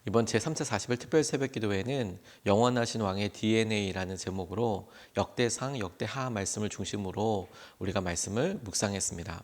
이번 제3차 40일 특별 새벽 기도회는 영원하신 왕의 DNA라는 제목으로 역대상, 역대하 말씀을 중심으로 우리가 말씀을 묵상했습니다.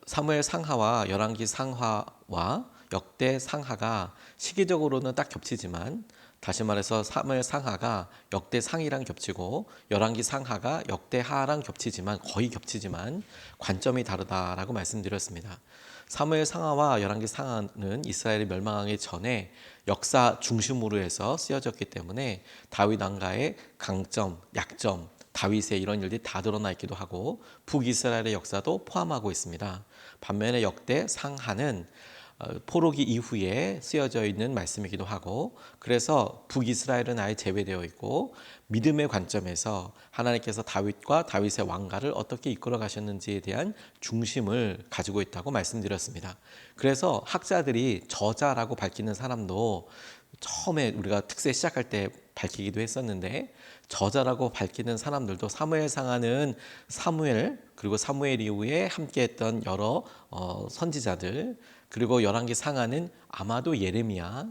사무엘 상하와 열왕기 상하와 역대 상하가 시기적으로는 딱 겹치지만, 다시 말해서 사무엘 상하가 역대 상이랑 겹치고 열왕기 상하가 역대 하랑 겹치지만, 거의 겹치지만 관점이 다르다라고 말씀드렸습니다. 사무엘 상하와 열왕기 상하는 이스라엘이 멸망하기 전에 역사 중심으로 해서 쓰여졌기 때문에 다윗 왕가의 강점, 약점, 다윗의 이런 일들이 다 드러나 있기도 하고 북이스라엘의 역사도 포함하고 있습니다. 반면에 역대 상하는 포로기 이후에 쓰여져 있는 말씀이기도 하고, 그래서 북이스라엘은 아예 제외되어 있고 믿음의 관점에서 하나님께서 다윗과 다윗의 왕가를 어떻게 이끌어 가셨는지에 대한 중심을 가지고 있다고 말씀드렸습니다. 그래서 학자들이 저자라고 밝히는 사람도 처음에 우리가 특세 시작할 때 밝히기도 했었는데, 저자라고 밝히는 사람들도 사무엘 상하는 사무엘, 그리고 사무엘 이후에 함께했던 여러 선지자들, 그리고 열왕기 상하는 아마도 예레미야,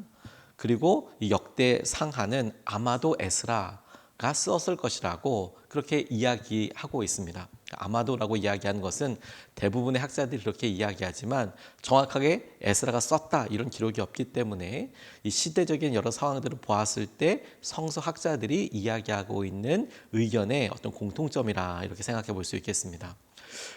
그리고 이 역대 상하는 아마도 에스라가 썼을 것이라고 그렇게 이야기하고 있습니다. 아마도라고 이야기하는 것은 대부분의 학자들이 그렇게 이야기하지만 정확하게 에스라가 썼다 이런 기록이 없기 때문에 이 시대적인 여러 상황들을 보았을 때 성서학자들이 이야기하고 있는 의견의 어떤 공통점이라 이렇게 생각해 볼 수 있겠습니다.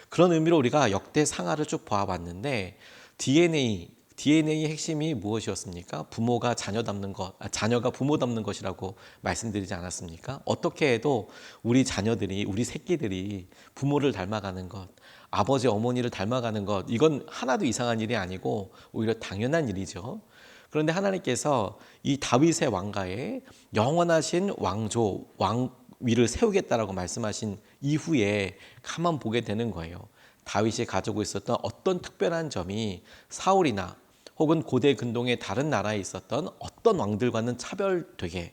그런 의미로 우리가 역대 상하를 쭉 보아봤는데, DNA의 핵심이 무엇이었습니까? 부모가 자녀 닮는 것, 자녀가 부모 닮는 것이라고 말씀드리지 않았습니까? 어떻게 해도 우리 자녀들이, 우리 새끼들이 부모를 닮아가는 것, 아버지, 어머니를 닮아가는 것, 이건 하나도 이상한 일이 아니고 오히려 당연한 일이죠. 그런데 하나님께서 이 다윗의 왕가에 영원하신 왕조, 왕위를 세우겠다라고 말씀하신 이후에 가만 보게 되는 거예요. 다윗이 가지고 있었던 어떤 특별한 점이 사울이나 혹은 고대 근동의 다른 나라에 있었던 어떤 왕들과는 차별되게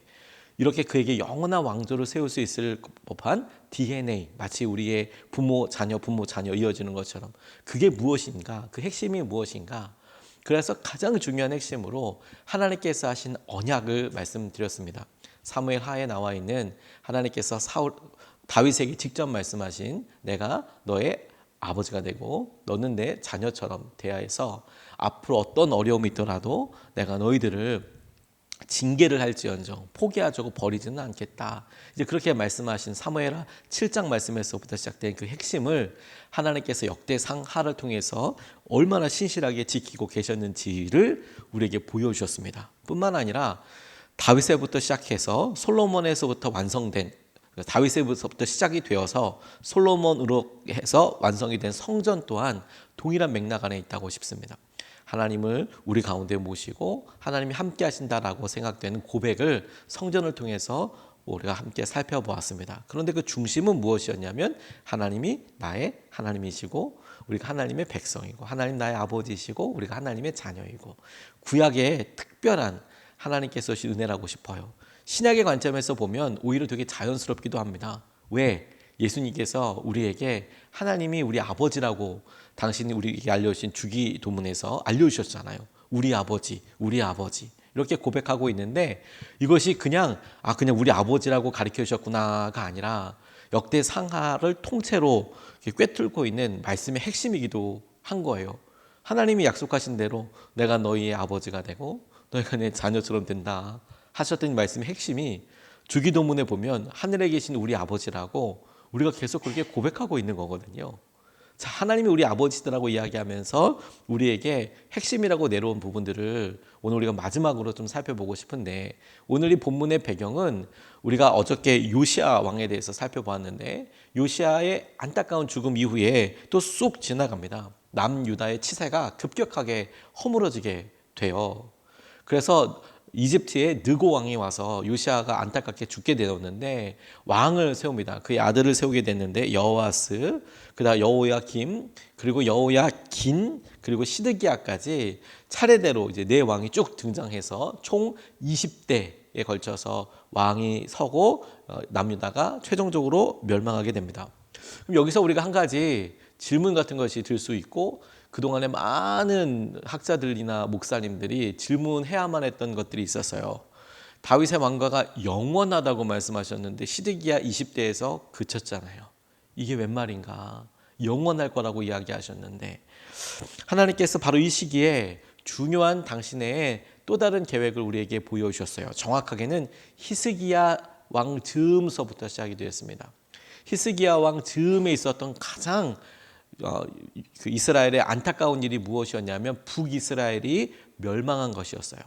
이렇게 그에게 영원한 왕조를 세울 수 있을 법한 DNA, 마치 우리의 부모 자녀 이어지는 것처럼 그게 무엇인가, 그 핵심이 무엇인가. 그래서 가장 중요한 핵심으로 하나님께서 하신 언약을 말씀드렸습니다. 사무엘 하에 나와 있는 하나님께서 다윗에게 직접 말씀하신 내가 너의 아버지가 되고 너는 내 자녀처럼 대하여서 앞으로 어떤 어려움이 있더라도 내가 너희들을 징계를 할지언정 포기하자고 버리지는 않겠다. 이제 그렇게 말씀하신 사무엘하 7장 말씀에서부터 시작된 그 핵심을 하나님께서 역대 상하를 통해서 얼마나 신실하게 지키고 계셨는지를 우리에게 보여주셨습니다. 뿐만 아니라 다윗에부터 시작해서 솔로몬에서부터 완성된, 다윗에서부터 시작이 되어서 솔로몬으로 해서 완성이 된 성전 또한 동일한 맥락 안에 있다고 싶습니다. 하나님을 우리 가운데 모시고 하나님이 함께 하신다라고 생각되는 고백을 성전을 통해서 우리가 함께 살펴보았습니다. 그런데 그 중심은 무엇이었냐면 하나님이 나의 하나님이시고 우리가 하나님의 백성이고 하나님 나의 아버지이시고 우리가 하나님의 자녀이고, 구약의 특별한 하나님께서 주신 은혜라고 싶어요. 신약의 관점에서 보면 오히려 되게 자연스럽기도 합니다. 왜? 예수님께서 우리에게 하나님이 우리 아버지라고 당신이 우리에게 알려주신 주기도문에서 알려주셨잖아요. 우리 아버지, 우리 아버지 이렇게 고백하고 있는데, 이것이 그냥 우리 아버지라고 가르쳐 주셨구나가 아니라 역대 상하를 통째로 꿰뚫고 있는 말씀의 핵심이기도 한 거예요. 하나님이 약속하신 대로 내가 너희의 아버지가 되고 너희가 내 자녀처럼 된다 하셨던 말씀의 핵심이 주기도문에 보면 하늘에 계신 우리 아버지라고 우리가 계속 그렇게 고백하고 있는 거거든요. 자, 하나님이 우리 아버지라고 이야기하면서 우리에게 핵심이라고 내려온 부분들을 오늘 우리가 마지막으로 좀 살펴보고 싶은데, 오늘 이 본문의 배경은 우리가 어저께 요시야 왕에 대해서 살펴보았는데, 요시야의 안타까운 죽음 이후에 또 쑥 지나갑니다. 남유다의 치세가 급격하게 허물어지게 돼요. 그래서 이집트의 느고 왕이 와서 요시야가 안타깝게 죽게 되었는데 왕을 세웁니다. 그의 아들을 세우게 됐는데 여호아스, 그다음 여호야김, 그리고 여호야긴, 그리고 시드기야까지 차례대로 이제 네 왕이 쭉 등장해서 총 20대에 걸쳐서 왕이 서고 남유다가 최종적으로 멸망하게 됩니다. 그럼 여기서 우리가 한 가지 질문 같은 것이 들 수 있고, 그동안에 많은 학자들이나 목사님들이 질문해야만 했던 것들이 있었어요. 다윗의 왕가가 영원하다고 말씀하셨는데 시드기야 20대에서 그쳤잖아요. 이게 웬 말인가? 영원할 거라고 이야기하셨는데 하나님께서 바로 이 시기에 중요한 당신의 또 다른 계획을 우리에게 보여주셨어요. 정확하게는 히스기야 왕 즈음서부터 시작이 되었습니다. 히스기야 왕 즈음에 있었던 가장 그 이스라엘의 안타까운 일이 무엇이었냐면 북이스라엘이 멸망한 것이었어요.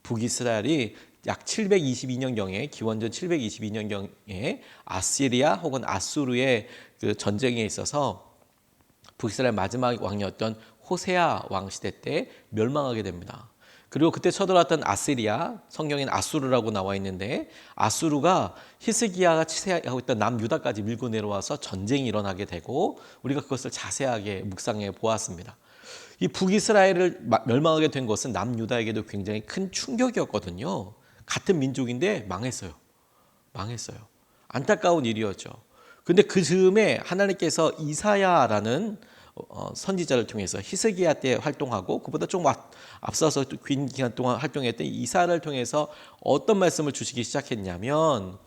북이스라엘이 약 722년경에 기원전 722년경에 아시리아 혹은 아수르의 그 전쟁에 있어서 북이스라엘 마지막 왕이었던 호세아 왕 시대 때 멸망하게 됩니다. 그리고 그때 쳐들어왔던 아시리아, 성경에는 아수르라고 나와 있는데 아수르가 히스기야가 치세하고 있던 남유다까지 밀고 내려와서 전쟁이 일어나게 되고 우리가 그것을 자세하게 묵상해 보았습니다. 이 북이스라엘을 멸망하게 된 것은 남유다에게도 굉장히 큰 충격이었거든요. 같은 민족인데 망했어요. 안타까운 일이었죠. 근데 그 즈음에 하나님께서 이사야라는 선지자를 통해서 히스기야 때 활동하고 그보다 좀 앞서서 긴 기간 동안 활동했던 이사야를 통해서 어떤 말씀을 주시기 시작했냐면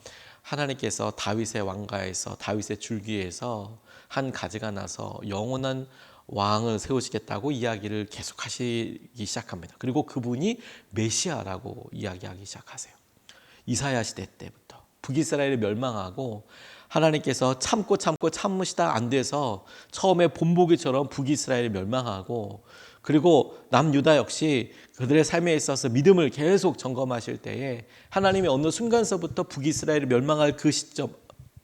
하나님께서 다윗의 왕가에서 다윗의 줄기에서 한 가지가 나서 영원한 왕을 세우시겠다고 이야기를 계속하시기 시작합니다. 그리고 그분이 메시아라고 이야기하기 시작하세요. 이사야 시대 때부터 북이스라엘이 멸망하고 하나님께서 참으시다 안 돼서 처음에 본보기처럼 북이스라엘이 멸망하고 그리고 남유다 역시 그들의 삶에 있어서 믿음을 계속 점검하실 때에 하나님이 어느 순간서부터 북이스라엘이 멸망할 그 시점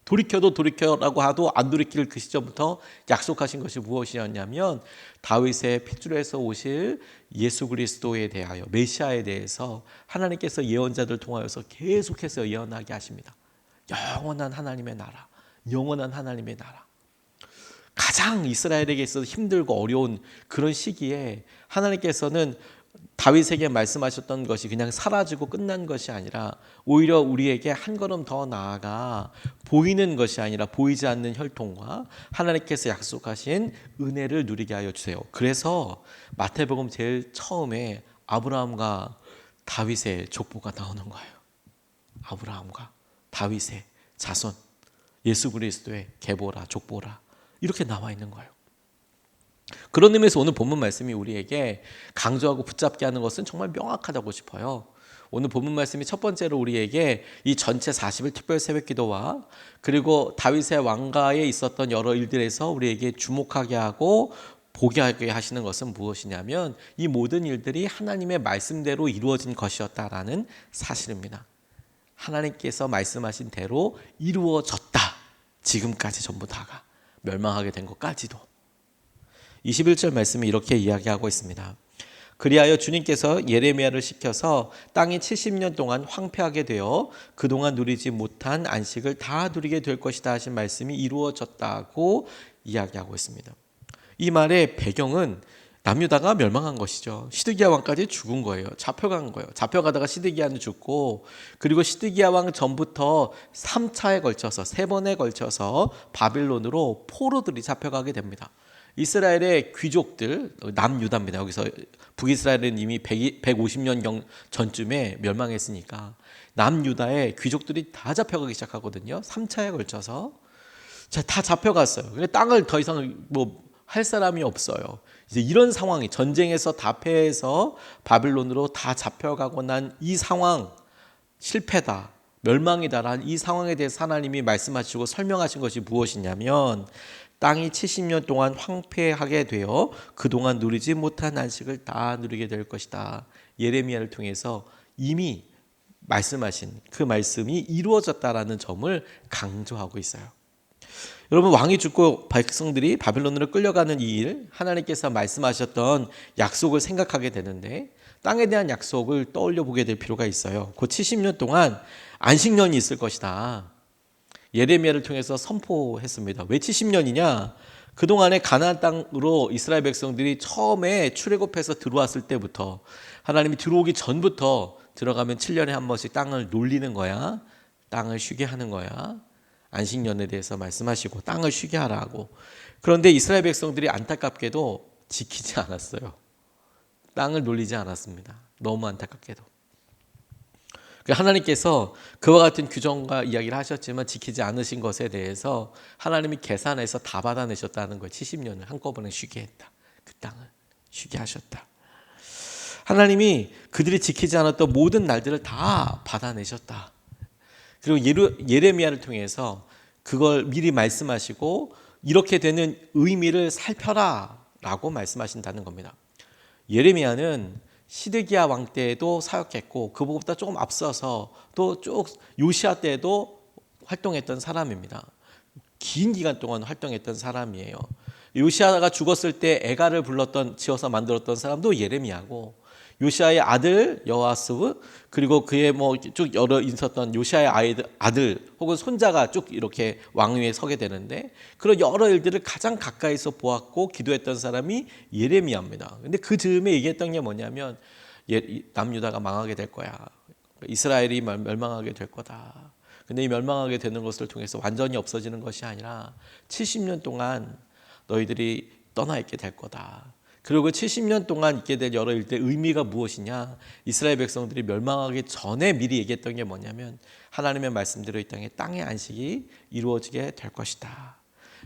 돌이켜도 돌이켜라고 하도 안 돌이킬 그 시점부터 약속하신 것이 무엇이었냐면 다윗의 핏줄에서 오실 예수 그리스도에 대하여 메시아에 대해서 하나님께서 예언자들 통하여서 계속해서 예언하게 하십니다. 영원한 하나님의 나라, 영원한 하나님의 나라. 가장 이스라엘에게 있어서 힘들고 어려운 그런 시기에 하나님께서는 다윗에게 말씀하셨던 것이 그냥 사라지고 끝난 것이 아니라 오히려 우리에게 한 걸음 더 나아가 보이는 것이 아니라 보이지 않는 혈통과 하나님께서 약속하신 은혜를 누리게 하여 주세요. 그래서 마태복음 제일 처음에 아브라함과 다윗의 족보가 나오는 거예요. 아브라함과 다윗의 자손, 예수 그리스도의 계보라, 족보라 이렇게 나와 있는 거예요. 그런 의미에서 오늘 본문 말씀이 우리에게 강조하고 붙잡게 하는 것은 정말 명확하다고 싶어요. 오늘 본문 말씀이 첫 번째로 우리에게 이 전체 40일 특별 새벽기도와 그리고 다윗의 왕가에 있었던 여러 일들에서 우리에게 주목하게 하고 보게 하게 하시는 것은 무엇이냐면 이 모든 일들이 하나님의 말씀대로 이루어진 것이었다라는 사실입니다. 하나님께서 말씀하신 대로 이루어졌다. 지금까지 전부 다가 멸망하게 된 것까지도. 21절 말씀이 이렇게 이야기하고 있습니다. 그리하여 주님께서 예레미야를 시켜서 땅이 70년 동안 황폐하게 되어 그동안 누리지 못한 안식을 다 누리게 될 것이다 하신 말씀이 이루어졌다고 이야기하고 있습니다. 이 말의 배경은 남유다가 멸망한 것이죠. 시드기야 왕까지 죽은 거예요. 잡혀간 거예요. 잡혀가다가 시드기야는 죽고 그리고 시드기야 왕 전부터 3차에 걸쳐서 3번에 걸쳐서 바빌론으로 포로들이 잡혀가게 됩니다. 이스라엘의 귀족들 남유다입니다. 여기서 북이스라엘은 이미 150년 전쯤에 멸망했으니까 남유다의 귀족들이 다 잡혀가기 시작하거든요. 3차에 걸쳐서 다 잡혀갔어요. 근데 땅을 더 이상 할 사람이 없어요. 이제 이런 상황이 전쟁에서 다 패해서 바빌론으로 다 잡혀가고 난 이 상황 실패다. 멸망이다라는 이 상황에 대해서 하나님이 말씀하시고 설명하신 것이 무엇이냐면 땅이 70년 동안 황폐하게 되어 그동안 누리지 못한 안식을 다 누리게 될 것이다. 예레미야를 통해서 이미 말씀하신 그 말씀이 이루어졌다라는 점을 강조하고 있어요. 여러분 왕이 죽고 백성들이 바빌론으로 끌려가는 이 일 하나님께서 말씀하셨던 약속을 생각하게 되는데 땅에 대한 약속을 떠올려 보게 될 필요가 있어요. 그 70년 동안 안식년이 있을 것이다. 예레미야를 통해서 선포했습니다. 왜 70년이냐? 그동안에 가나안 땅으로 이스라엘 백성들이 처음에 출애굽해서 들어왔을 때부터 하나님이 들어오기 전부터 들어가면 7년에 한 번씩 땅을 놀리는 거야. 땅을 쉬게 하는 거야. 안식년에 대해서 말씀하시고 땅을 쉬게 하라고. 그런데 이스라엘 백성들이 안타깝게도 지키지 않았어요. 땅을 놀리지 않았습니다. 너무 안타깝게도. 하나님께서 그와 같은 규정과 이야기를 하셨지만 지키지 않으신 것에 대해서 하나님이 계산해서 다 받아내셨다는 거예요. 70년을 한꺼번에 쉬게 했다. 그 땅을 쉬게 하셨다. 하나님이 그들이 지키지 않았던 모든 날들을 다 받아내셨다. 그리고 예레미야를 통해서 그걸 미리 말씀하시고 이렇게 되는 의미를 살펴라 라고 말씀하신다는 겁니다. 예레미야는 시드기야 왕 때에도 사역했고 그보다 조금 앞서서 또 쭉 요시야 때에도 활동했던 사람입니다. 긴 기간 동안 활동했던 사람이에요. 요시야가 죽었을 때 애가를 지어서 만들었던 사람도 예레미야고, 요시야의 아들 여호아스, 그리고 그의 쭉 여러 있었던 요시야의 아들 혹은 손자가 쭉 이렇게 왕위에 서게 되는데, 그런 여러 일들을 가장 가까이서 보았고 기도했던 사람이 예레미야입니다. 근데 그 즈음에 얘기했던 게 뭐냐면 남유다가 망하게 될 거야. 이스라엘이 멸망하게 될 거다. 근데 이 멸망하게 되는 것을 통해서 완전히 없어지는 것이 아니라 70년 동안 너희들이 떠나 있게 될 거다. 그리고 70년 동안 있게 될 여러 일들의 의미가 무엇이냐? 이스라엘 백성들이 멸망하기 전에 미리 얘기했던 게 뭐냐면 하나님의 말씀대로 이 땅의 안식이 이루어지게 될 것이다.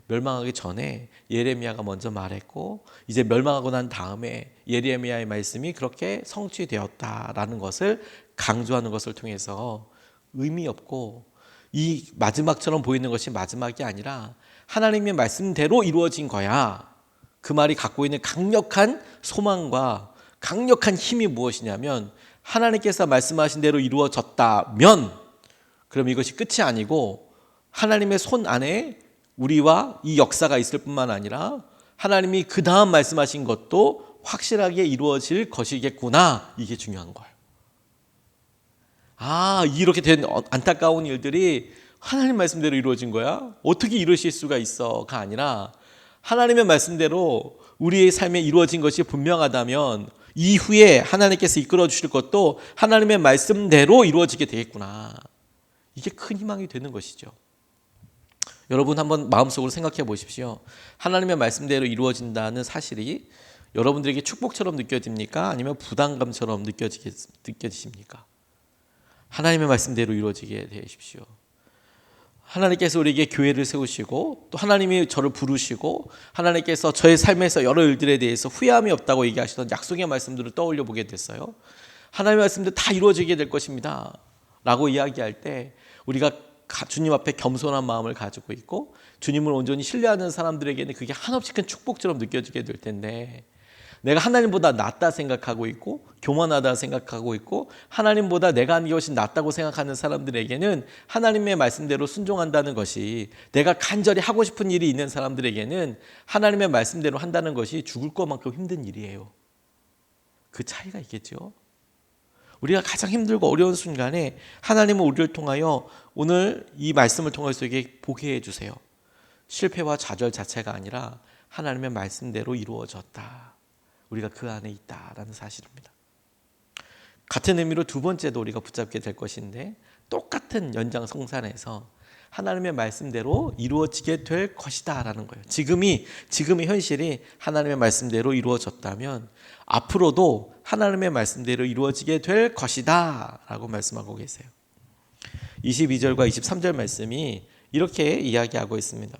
멸망하기 전에 예레미야가 먼저 말했고, 이제 멸망하고 난 다음에 예레미야의 말씀이 그렇게 성취되었다라는 것을 강조하는 것을 통해서 의미 없고 이 마지막처럼 보이는 것이 마지막이 아니라 하나님의 말씀대로 이루어진 거야. 그 말이 갖고 있는 강력한 소망과 강력한 힘이 무엇이냐면, 하나님께서 말씀하신 대로 이루어졌다면 그럼 이것이 끝이 아니고 하나님의 손 안에 우리와 이 역사가 있을 뿐만 아니라 하나님이 그 다음 말씀하신 것도 확실하게 이루어질 것이겠구나. 이게 중요한 거예요. 이렇게 된 안타까운 일들이 하나님 말씀대로 이루어진 거야? 어떻게 이루실 수가 있어가 아니라 하나님의 말씀대로 우리의 삶에 이루어진 것이 분명하다면 이후에 하나님께서 이끌어 주실 것도 하나님의 말씀대로 이루어지게 되겠구나. 이게 큰 희망이 되는 것이죠. 여러분 한번 마음속으로 생각해 보십시오. 하나님의 말씀대로 이루어진다는 사실이 여러분들에게 축복처럼 느껴집니까? 아니면 부담감처럼 느껴지십니까? 하나님의 말씀대로 이루어지게 되십시오. 하나님께서 우리에게 교회를 세우시고 또 하나님이 저를 부르시고 하나님께서 저의 삶에서 여러 일들에 대해서 후회함이 없다고 얘기하시던 약속의 말씀들을 떠올려 보게 됐어요. 하나님의 말씀들 다 이루어지게 될 것입니다 라고 이야기할 때 우리가 주님 앞에 겸손한 마음을 가지고 있고 주님을 온전히 신뢰하는 사람들에게는 그게 한없이 큰 축복처럼 느껴지게 될 텐데, 내가 하나님보다 낫다 생각하고 있고 교만하다 생각하고 있고 하나님보다 내가 하는 것이 낫다고 생각하는 사람들에게는 하나님의 말씀대로 순종한다는 것이, 내가 간절히 하고 싶은 일이 있는 사람들에게는 하나님의 말씀대로 한다는 것이 죽을 것만큼 힘든 일이에요. 그 차이가 있겠죠. 우리가 가장 힘들고 어려운 순간에 하나님은 우리를 통하여 오늘 이 말씀을 통해서 보게 해주세요. 실패와 좌절 자체가 아니라 하나님의 말씀대로 이루어졌다. 우리가 그 안에 있다라는 사실입니다. 같은 의미로 두 번째도 우리가 붙잡게 될 것인데, 똑같은 연장성산에서 하나님의 말씀대로 이루어지게 될 것이다 라는 거예요. 지금의 현실이 하나님의 말씀대로 이루어졌다면 앞으로도 하나님의 말씀대로 이루어지게 될 것이다 라고 말씀하고 계세요. 22절과 23절 말씀이 이렇게 이야기하고 있습니다.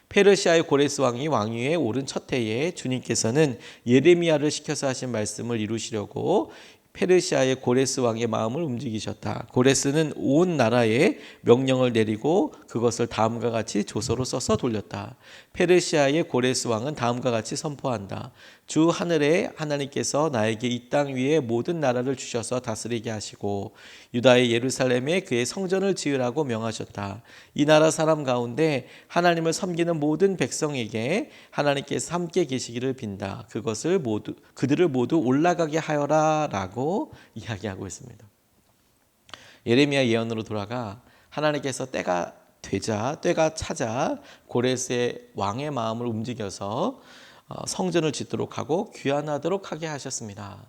페르시아의 고레스 왕이 왕위에 오른 첫 해에 주님께서는 예레미야를 시켜서 하신 말씀을 이루시려고 페르시아의 고레스 왕의 마음을 움직이셨다. 고레스는 온 나라에 명령을 내리고 그것을 다음과 같이 조서로 써서 돌렸다. 페르시아의 고레스 왕은 다음과 같이 선포한다. 주 하늘에 하나님께서 나에게 이 땅 위에 모든 나라를 주셔서 다스리게 하시고 유다의 예루살렘에 그의 성전을 지으라고 명하셨다. 이 나라 사람 가운데 하나님을 섬기는 모든 백성에게 하나님께서 함께 계시기를 빈다. 그들을 모두 올라가게 하여라 라고 이야기하고 있습니다. 예레미야 예언으로 돌아가 하나님께서 때가 차자 고레스의 왕의 마음을 움직여서 성전을 짓도록 하고 귀환하도록 하게 하셨습니다.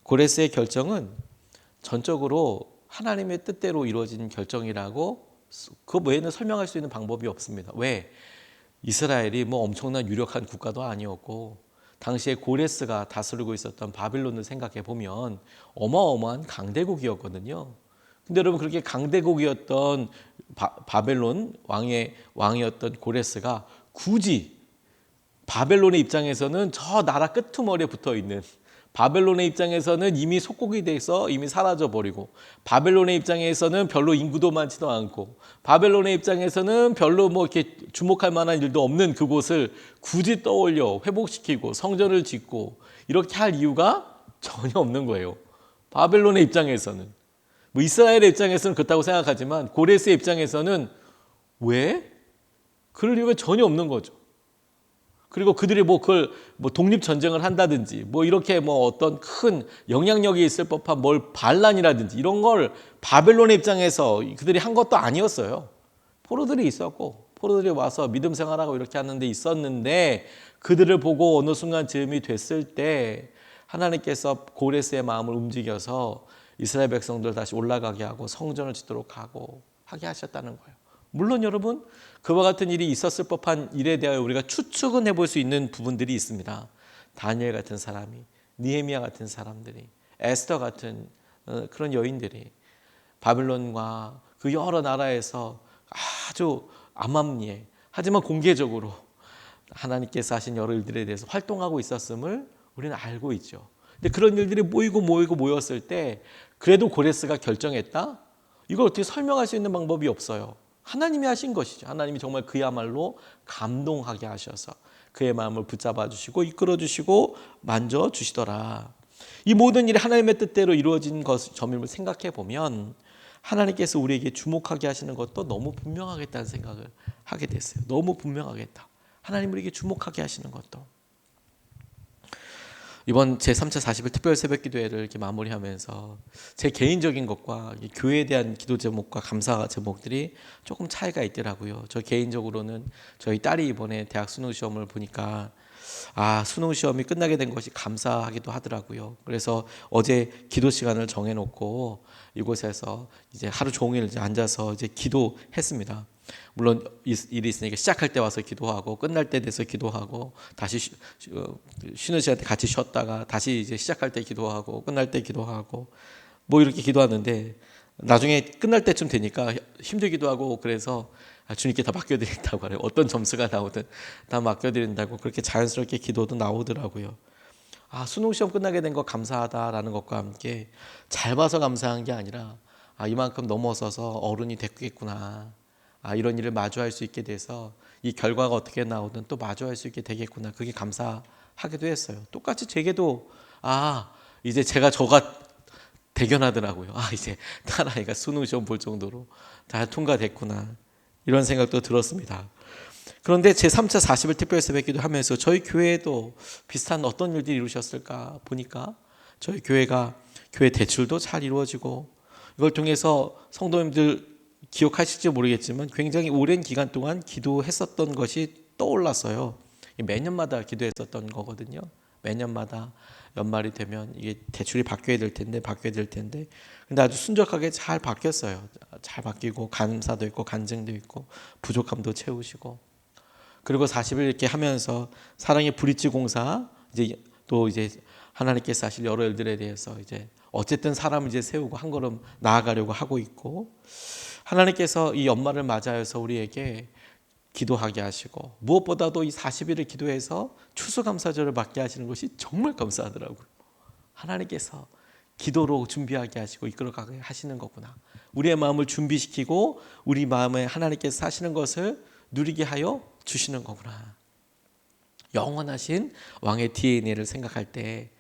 고레스의 결정은 전적으로 하나님의 뜻대로 이루어진 결정이라고, 그 외에는 설명할 수 있는 방법이 없습니다. 왜? 이스라엘이 엄청난 유력한 국가도 아니었고 당시에 고레스가 다스리고 있었던 바빌론을 생각해 보면 어마어마한 강대국이었거든요. 근데 여러분 그렇게 강대국이었던 바벨론 왕이었던 고레스가 굳이 바벨론의 입장에서는 저 나라 끄트머리에 붙어 있는, 바벨론의 입장에서는 이미 속국이 돼서 이미 사라져 버리고, 바벨론의 입장에서는 별로 인구도 많지도 않고, 바벨론의 입장에서는 별로 뭐 이렇게 주목할 만한 일도 없는 그곳을 굳이 떠올려 회복시키고 성전을 짓고 이렇게 할 이유가 전혀 없는 거예요. 바벨론의 입장에서는, 뭐 이스라엘의 입장에서는 그렇다고 생각하지만 고레스의 입장에서는 왜? 그럴 이유가 전혀 없는 거죠. 그리고 그들이 뭐 그걸 뭐 독립 전쟁을 한다든지 뭐 이렇게 뭐 어떤 큰 영향력이 있을 법한 뭘 반란이라든지 이런 걸 바벨론의 입장에서 그들이 한 것도 아니었어요. 포로들이 있었고 포로들이 와서 믿음 생활하고 이렇게 하는데 있었는데, 그들을 보고 어느 순간 즈음이 됐을 때 하나님께서 고레스의 마음을 움직여서 이스라엘 백성들 다시 올라가게 하고 성전을 짓도록 하게 하셨다는 거예요. 물론 여러분 그와 같은 일이 있었을 법한 일에 대하여 우리가 추측은 해볼 수 있는 부분들이 있습니다. 다니엘 같은 사람이, 느헤미야 같은 사람들이, 에스더 같은 그런 여인들이 바빌론과 그 여러 나라에서 아주 암암리에 하지만 공개적으로 하나님께서 하신 여러 일들에 대해서 활동하고 있었음을 우리는 알고 있죠. 근데 그런 일들이 모였을 때 그래도 고레스가 결정했다? 이걸 어떻게 설명할 수 있는 방법이 없어요. 하나님이 하신 것이죠. 하나님이 정말 그야말로 감동하게 하셔서 그의 마음을 붙잡아 주시고 이끌어 주시고 만져 주시더라. 이 모든 일이 하나님의 뜻대로 이루어진 점임을 생각해 보면 하나님께서 우리에게 주목하게 하시는 것도 너무 분명하겠다는 생각을 하게 됐어요. 너무 분명하겠다. 하나님 우리에게 주목하게 하시는 것도. 이번 제3차 40일 특별 새벽 기도회를 이렇게 마무리하면서 제 개인적인 것과 교회에 대한 기도 제목과 감사 제목들이 조금 차이가 있더라고요. 저 개인적으로는 저희 딸이 이번에 대학 수능 시험을 보니까 수능 시험이 끝나게 된 것이 감사하기도 하더라고요. 그래서 어제 기도 시간을 정해놓고 이곳에서 이제 하루 종일 이제 앉아서 이제 기도했습니다. 물론 일이 있으니까 시작할 때 와서 기도하고 끝날 때 돼서 기도하고 다시 쉬는 시간에 같이 쉬었다가 다시 이제 시작할 때 기도하고 끝날 때 기도하고 뭐 이렇게 기도하는데 나중에 끝날 때쯤 되니까 힘들기도 하고 그래서 주님께 다 맡겨드린다고 하네요. 어떤 점수가 나오든 다 맡겨드린다고 그렇게 자연스럽게 기도도 나오더라고요. 수능 시험 끝나게 된 거 감사하다라는 것과 함께 잘 봐서 감사한 게 아니라 이만큼 넘어서서 어른이 됐겠구나. 이런 일을 마주할 수 있게 돼서 이 결과가 어떻게 나오든 또 마주할 수 있게 되겠구나. 그게 감사하기도 했어요. 똑같이 제게도 이제 저가 대견하더라고요. 이제 딸아이가 수능 시험 볼 정도로 다 통과됐구나. 이런 생각도 들었습니다. 그런데 제3차 40일 특별 새벽기도 하면서 저희 교회에도 비슷한 어떤 일들이 이루셨을까 보니까 저희 교회 대출도 잘 이루어지고 이걸 통해서 성도님들 기억하실지 모르겠지만 굉장히 오랜 기간 동안 기도했었던 것이 떠올랐어요. 매년마다 기도했었던 거거든요. 매년마다 연말이 되면 이게 대출이 바뀌어야 될 텐데 근데 아주 순적하게 잘 바뀌었어요. 잘 바뀌고 감사도 있고 간증도 있고 부족함도 채우시고, 그리고 40일 이렇게 하면서 사랑의 브릿지 공사 이제 하나님께서 하실 여러 일들에 대해서 이제 어쨌든 사람을 이제 세우고 한 걸음 나아가려고 하고 있고, 하나님께서 이 연말을 맞이해서 우리에게 기도하게 하시고 무엇보다도 이 40일을 기도해서 추수감사절을 맞게 하시는 것이 정말 감사하더라고요. 하나님께서 기도로 준비하게 하시고 이끌어가게 하시는 거구나. 우리의 마음을 준비시키고 우리 마음에 하나님께서 하시는 것을 누리게 하여 주시는 거구나. 영원하신 왕의 DNA를 생각할 때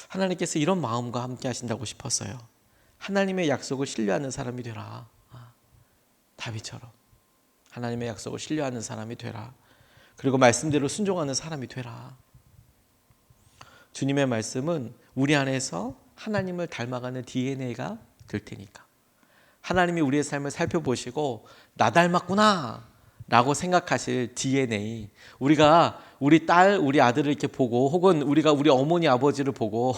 하나님께서 이런 마음과 함께 하신다고 싶었어요. 하나님의 약속을 신뢰하는 사람이 되라. 다윗처럼 하나님의 약속을 신뢰하는 사람이 되라. 그리고 말씀대로 순종하는 사람이 되라. 주님의 말씀은 우리 안에서 하나님을 닮아가는 DNA가 될 테니까. 하나님이 우리의 삶을 살펴보시고 나 닮았구나 라고 생각하실 DNA, 우리가 우리 딸, 우리 아들을 이렇게 보고 혹은 우리가 우리 어머니 아버지를 보고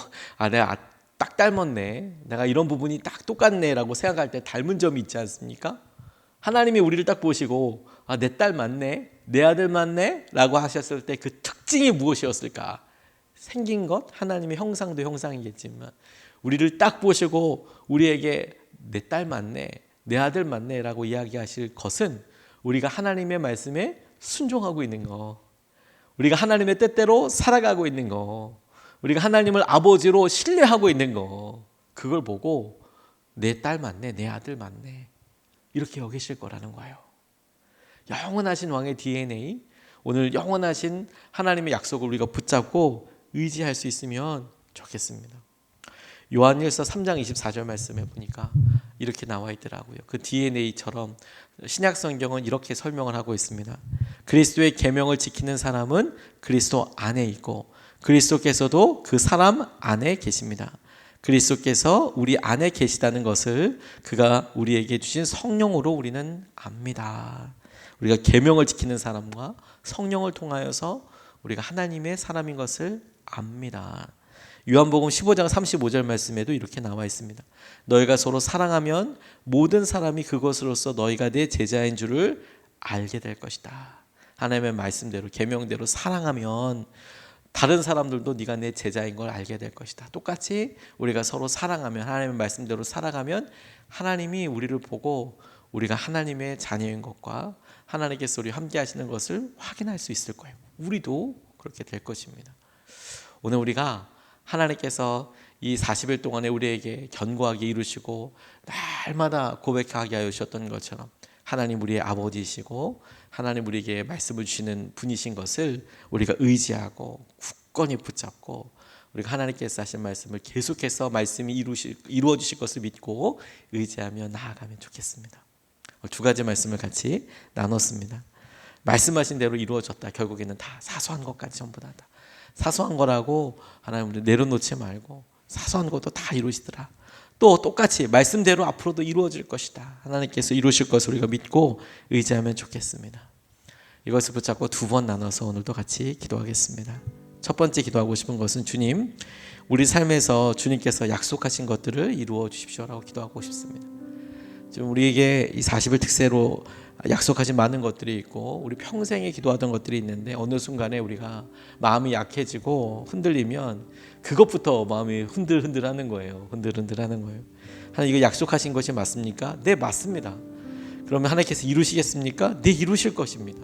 내가 딱 닮았네, 내가 이런 부분이 딱 똑같네 라고 생각할 때 닮은 점이 있지 않습니까? 하나님이 우리를 딱 보시고 내 딸 맞네, 내 아들 맞네 라고 하셨을 때 그 특징이 무엇이었을까? 생긴 것, 하나님의 형상도 형상이겠지만 우리를 딱 보시고 우리에게 내 딸 맞네, 내 아들 맞네 라고 이야기하실 것은 우리가 하나님의 말씀에 순종하고 있는 거, 우리가 하나님의 뜻대로 살아가고 있는 거, 우리가 하나님을 아버지로 신뢰하고 있는 거, 그걸 보고 내 딸 맞네, 내 아들 맞네 이렇게 여기실 거라는 거예요. 영원하신 왕의 DNA, 오늘 영원하신 하나님의 약속을 우리가 붙잡고 의지할 수 있으면 좋겠습니다. 요한일서 3장 24절 말씀에 보니까 이렇게 나와 있더라고요. 그 DNA처럼 신약 성경은 이렇게 설명을 하고 있습니다. 그리스도의 계명을 지키는 사람은 그리스도 안에 있고 그리스도께서도 그 사람 안에 계십니다. 그리스도께서 우리 안에 계시다는 것을 그가 우리에게 주신 성령으로 우리는 압니다. 우리가 계명을 지키는 사람과 성령을 통하여서 우리가 하나님의 사람인 것을 압니다. 요한복음 15장 35절 말씀에도 이렇게 나와 있습니다. 너희가 서로 사랑하면 모든 사람이 그것으로서 너희가 내 제자인 줄을 알게 될 것이다. 하나님의 말씀대로 계명대로 사랑하면 다른 사람들도 네가 내 제자인 걸 알게 될 것이다. 똑같이 우리가 서로 사랑하면, 하나님의 말씀대로 살아가면 하나님이 우리를 보고 우리가 하나님의 자녀인 것과 하나님께서 우리 함께 하시는 것을 확인할 수 있을 거예요. 우리도 그렇게 될 것입니다. 오늘 우리가 하나님께서 이 40일 동안에 우리에게 견고하게 이루시고 날마다 고백하게 하여 주셨던 것처럼 하나님 우리의 아버지이시고 하나님 우리에게 말씀을 주시는 분이신 것을 우리가 의지하고 굳건히 붙잡고 우리가 하나님께서 하신 말씀을 계속해서 말씀이 이루어 주실 것을 믿고 의지하며 나아가면 좋겠습니다. 두 가지 말씀을 같이 나눴습니다. 말씀하신 대로 이루어졌다. 결국에는 다 사소한 것까지 전부 다 사소한 거라고 하나님 우리 내려놓지 말고 사소한 것도 다 이루시더라. 또 똑같이 말씀대로 앞으로도 이루어질 것이다. 하나님께서 이루실 것을 우리가 믿고 의지하면 좋겠습니다. 이것을 붙잡고 두 번 나눠서 오늘도 같이 기도하겠습니다. 첫 번째 기도하고 싶은 것은 주님, 우리 삶에서 주님께서 약속하신 것들을 이루어 주십시오라고 기도하고 싶습니다. 지금 우리에게 이 40일 특세로 약속하신 많은 것들이 있고 우리 평생에 기도하던 것들이 있는데 어느 순간에 우리가 마음이 약해지고 흔들리면 그것부터 마음이 흔들흔들하는 거예요. 흔들흔들하는 거예요. 하나님 이거 약속하신 것이 맞습니까? 네, 맞습니다. 그러면 하나님께서 이루시겠습니까? 네, 이루실 것입니다.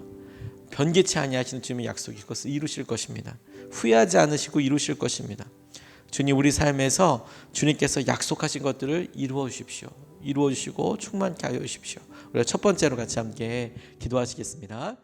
변개치 아니하시는 주님의 약속이 그것을 이루실 것입니다. 후회하지 않으시고 이루실 것입니다. 주님, 우리 삶에서 주님께서 약속하신 것들을 이루어 주십시오. 이루어 주시고 충만케 하여 주십시오. 우리가 첫 번째로 같이 함께 기도하시겠습니다.